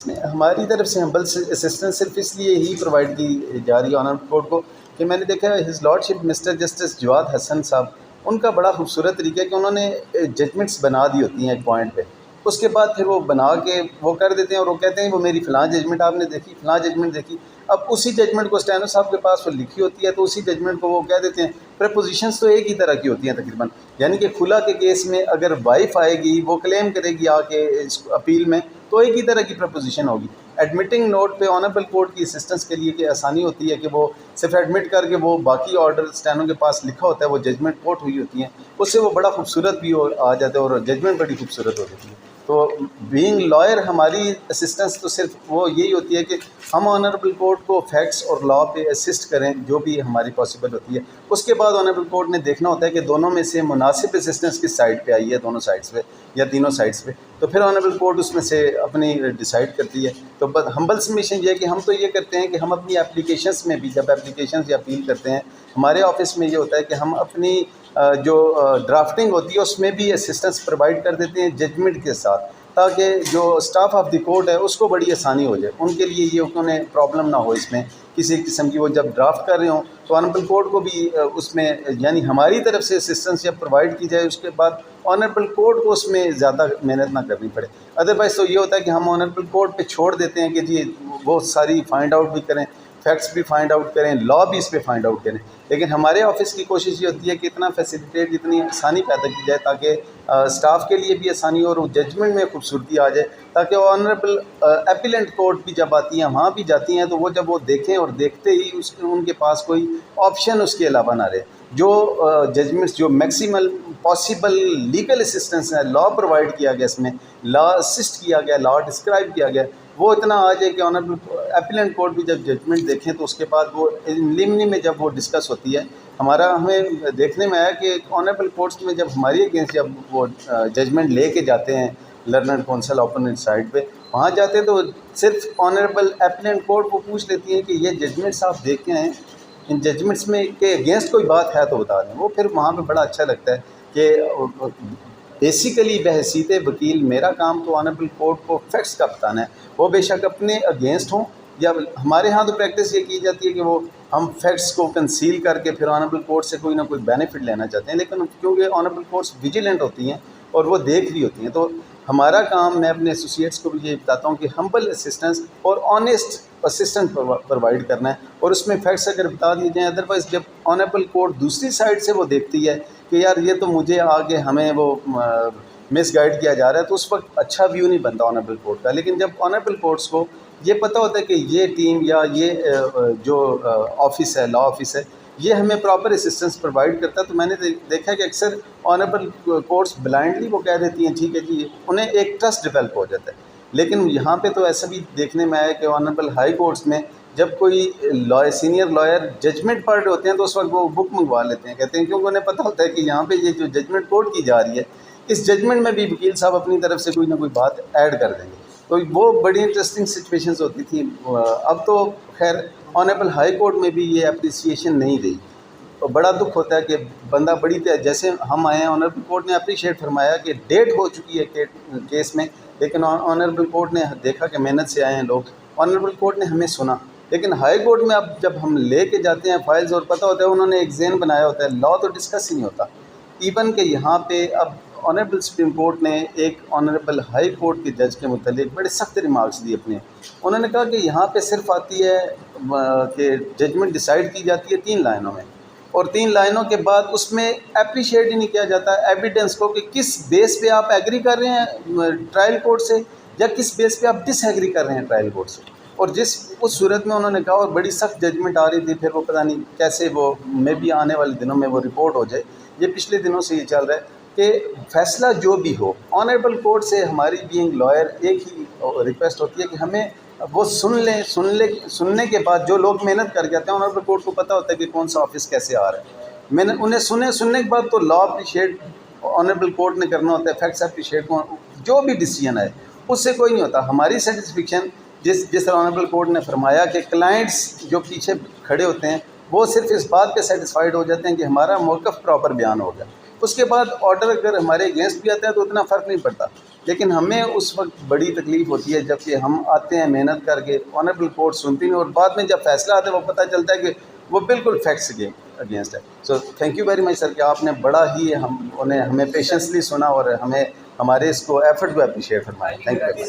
ہماری طرف سے ہمبل اسسٹنس صرف اس لیے ہی پرووائڈ کی جا رہی ہے آنر کورٹ کو کہ میں نے دیکھا ہے ہز لارڈشپ مسٹر جسٹس جواد حسن صاحب، ان کا بڑا خوبصورت طریقہ ہے کہ انہوں نے ججمنٹس بنا دی ہوتی ہیں ایک پوائنٹ پہ، اس کے بعد پھر وہ بنا کے وہ کر دیتے ہیں اور وہ کہتے ہیں وہ میری فلاں ججمنٹ آپ نے دیکھی، فلاں ججمنٹ دیکھی۔ اب اسی ججمنٹ کو اسٹینو صاحب کے پاس وہ لکھی ہوتی ہے تو اسی ججمنٹ کو وہ کہہ دیتے ہیں۔ پریپوزیشنس تو ایک ہی طرح کی ہوتی ہیں تقریباً، یعنی کہ کھلا کے کیس میں اگر وائف آئے گی وہ کلیم کرے گی آ کے اس اپیل میں تو ایک ہی طرح کی پریپوزیشن ہوگی۔ ایڈمٹنگ نوٹ پہ آنریبل کورٹ کی اسسٹنس کے لیے کہ آسانی ہوتی ہے کہ وہ صرف ایڈمٹ کر کے وہ باقی آرڈر اسٹینو کے پاس لکھا ہوتا ہے، وہ ججمنٹ کوٹ ہوئی ہوتی ہیں، اس سے وہ بڑا خوبصورت بھی آ جاتا ہے اور ججمنٹ بڑی خوبصورت ہو جاتی ہے۔ تو بینگ لائر ہماری اسسٹنس تو صرف وہ یہی ہوتی ہے کہ ہم آنریبل کورٹ کو فیکٹس اور لا پہ اسسٹ کریں جو بھی ہماری پاسبل ہوتی ہے۔ اس کے بعد آنریبل کورٹ نے دیکھنا ہوتا ہے کہ دونوں میں سے مناسب اسسٹنس کس سائڈ پہ آئی ہے، دونوں سائڈس پہ یا تینوں سائڈس پہ، تو پھر آنریبل کورٹ اس میں سے اپنی ڈیسائیڈ کرتی ہے۔ تو ہمبل سبمیشن یہ ہے کہ ہم تو یہ کرتے ہیں کہ ہم اپنی اپلیکیشنس میں بھی جب اپلیکیشنز یا اپیل کرتے ہیں، ہمارے آفس میں یہ ہوتا ہے کہ ہم اپنی جو ڈرافٹنگ ہوتی ہے اس میں بھی اسسٹنس پرووائڈ کر دیتے ہیں ججمنٹ کے ساتھ، تاکہ جو اسٹاف آف دی کورٹ ہے اس کو بڑی آسانی ہو جائے، ان کے لیے یہ انہیں پرابلم نہ ہو اس میں کسی قسم کی، وہ جب ڈرافٹ کر رہے ہوں تو آنریبل کورٹ کو بھی اس میں یعنی ہماری طرف سے اسسٹنس جب پرووائڈ کی جائے اس کے بعد آنریبل کورٹ کو اس میں زیادہ محنت نہ کرنی پڑے۔ ادروائز تو یہ ہوتا ہے کہ ہم آنریبل کورٹ پہ چھوڑ دیتے ہیں کہ جی وہ ساری فائنڈ آؤٹ بھی کریں، فیکٹس بھی فائنڈ آؤٹ کریں، لا بھی اس پہ فائنڈ آؤٹ کریں، لیکن ہمارے آفس کی کوشش یہ ہوتی ہے کہ اتنا فیسیلیٹیٹ، اتنی آسانی پیدا کی جائے تاکہ اسٹاف کے لیے بھی آسانی ہو اور ججمنٹ میں خوبصورتی آ جائے، تاکہ وہ آنریبل اپیلنٹ کورٹ بھی جب آتی ہیں وہاں بھی جاتی ہیں تو وہ جب وہ دیکھیں اور دیکھتے ہی ان کے پاس کوئی آپشن اس کے علاوہ نہ رہے، جو ججمنٹس جو میکسیمل پاسبل لیگل اسسٹنس ہے، لا پرووائڈ کیا گیا، اس میں لا اسسٹ کیا گیا، لا ڈسکرائب کیا گیا، وہ اتنا آ جائے کہ آنریبل اپیلنٹ کورٹ بھی جب ججمنٹ دیکھیں تو اس کے بعد وہ لیمنی میں جب وہ ڈسکس ہوتی ہے، ہمیں دیکھنے میں آیا کہ آنریبل کورٹس میں جب ہماری اگینسٹ جب وہ ججمنٹ لے کے جاتے ہیں لرنر کونسل اوپوننٹ سائڈ پہ، وہاں جاتے ہیں تو صرف آنریبل اپیلنٹ کورٹ کو پوچھ لیتی ہیں کہ یہ ججمنٹس آپ دیکھ کے ہیں، ان ججمنٹس میں کے اگینسٹ کوئی بات ہے تو بتا دیں۔ وہ پھر وہاں پہ بڑا اچھا لگتا ہے کہ بیسیکلی بحیثیت وکیل میرا کام تو آنریبل کورٹ کو فیکٹس کا بتانا ہے، وہ بے شک اپنے اگینسٹ ہوں، یا ہمارے ہاں تو پریکٹس یہ کی جاتی ہے کہ وہ ہم فیکٹس کو کنسیل کر کے پھر آنریبل کورٹ سے کوئی نہ کوئی بینیفٹ لینا چاہتے ہیں، لیکن کیونکہ آنریبل کورٹس ویجیلنٹ ہوتی ہیں اور وہ دیکھ رہی ہوتی ہیں، تو ہمارا کام، میں اپنے ایسوسیٹس کو بھی یہ بتاتا ہوں کہ ہمبل اسسٹنس اور آنیسٹ اسسٹنس پرووائڈ کرنا ہے، اور اس میں فیکٹس اگر بتا دیے جائیں۔ ادروائز جب آنریبل کورٹ دوسری سائڈ سے وہ دیکھتی ہے کہ یار یہ تو مجھے آگے ہمیں وہ مس گائیڈ کیا جا رہا ہے، تو اس وقت اچھا ویو نہیں بنتا آنریبل کورٹ کا۔ لیکن جب آنریبل کورٹس کو یہ پتہ ہوتا ہے کہ یہ ٹیم یا یہ جو آفس ہے، لا آفس ہے، یہ ہمیں پراپر اسسٹنس پرووائڈ کرتا ہے، تو میں نے دیکھا کہ اکثر آنریبل کورٹس بلائنڈلی وہ کہہ دیتی ہیں ٹھیک ہے جی، انہیں ایک ٹرسٹ ڈیولپ ہو جاتا ہے۔ لیکن یہاں پہ تو ایسا بھی دیکھنے میں آیا کہ آنریبل ہائی کورٹس میں جب کوئی سینئر لائر ججمنٹ پڑھ رہے ہوتے ہیں تو اس وقت وہ بک منگوا لیتے ہیں، کہتے ہیں کیونکہ انہیں پتہ ہوتا ہے کہ یہاں پہ یہ جو ججمنٹ کوٹ کی جا رہی ہے، اس ججمنٹ میں بھی وکیل صاحب اپنی طرف سے کوئی نہ کوئی بات ایڈ کر دیں گے، تو وہ بڑی انٹرسٹنگ سچویشنز ہوتی تھیں۔ اب تو خیر آنریبل ہائی کورٹ میں بھی یہ اپریسیشن نہیں رہی، اور بڑا دکھ ہوتا ہے کہ بندہ بڑی جیسے ہم آئے ہیں، آنریبل کورٹ نے اپریشیٹ فرمایا کہ ڈیٹ ہو چکی ہے کیس میں، لیکن آنریبل کورٹ نے دیکھا کہ محنت سے آئے ہیں لوگ، آنریبل کورٹ نے ہمیں سنا۔ لیکن ہائی کورٹ میں اب جب ہم لے کے جاتے ہیں فائلز اور پتہ ہوتا ہے انہوں نے ایک ذہن بنایا ہوتا ہے، لا تو ڈسکس ہی نہیں ہوتا، ایون کہ یہاں پہ اب آنریبل سپریم کورٹ نے ایک آنریبل ہائی کورٹ کے جج کے متعلق بڑے سخت ریمارکس دیے اپنے، انہوں نے کہا کہ یہاں پہ صرف آتی ہے کہ ججمنٹ ڈیسائیڈ کی جاتی ہے 3 لائنوں میں، اور 3 لائنوں کے بعد اس میں اپریشیٹ ہی نہیں کیا جاتا ایویڈنس کو کہ کس بیس پہ آپ ایگری کر رہے ہیں ٹرائل کورٹ سے یا کس بیس پہ آپ ڈس ایگری کر رہے ہیں ٹرائل کورٹ سے، اور اس صورت میں انہوں نے کہا، اور بڑی سخت ججمنٹ آ رہی تھی، پھر وہ پتہ نہیں کیسے وہ میں بھی آنے والے دنوں میں وہ رپورٹ ہو جائے، یہ پچھلے دنوں سے یہ چل رہا ہے کہ فیصلہ جو بھی ہو آنریبل کورٹ سے ہماری بینگ لائر ایک ہی ریکویسٹ ہوتی ہے کہ ہمیں وہ سننے کے بعد جو لوگ محنت کر کے آتے ہیں، آنریبل کورٹ کو پتہ ہوتا ہے کہ کون سا آفس کیسے آ رہا ہے، میں نے انہیں سننے کے بعد تو لا اپریشیٹ آنریبل کورٹ نے کرنا ہوتا ہے، فیکٹس اپریشیٹ کو جو بھی ڈیسیجن ہے اس سے کوئی نہیں ہوتا، ہماری سیٹسفیکشن جس طرح آنریبل کورٹ نے فرمایا کہ کلائنٹس جو پیچھے کھڑے ہوتے ہیں وہ صرف اس بات پہ سیٹسفائیڈ ہو جاتے ہیں کہ ہمارا موقف پراپر بیان ہو گیا، اس کے بعد آرڈر اگر ہمارے اگینسٹ بھی آتا ہے تو اتنا فرق نہیں پڑتا، لیکن ہمیں اس وقت بڑی تکلیف ہوتی ہے جب کہ ہم آتے ہیں محنت کر کے، آنریبل کورٹ سنتی نہیں، اور بعد میں جب فیصلہ آتا ہے وہ پتہ چلتا ہے کہ وہ بالکل فیکٹس کے اگینسٹ ہے. So thank you very much sir کہ آپ نے بڑا ہی ہمیں پیشنسلی سنا اور ہمیں ہمارے اس کو ایفرٹ کو اپریشیٹ فرمایا. Thank you.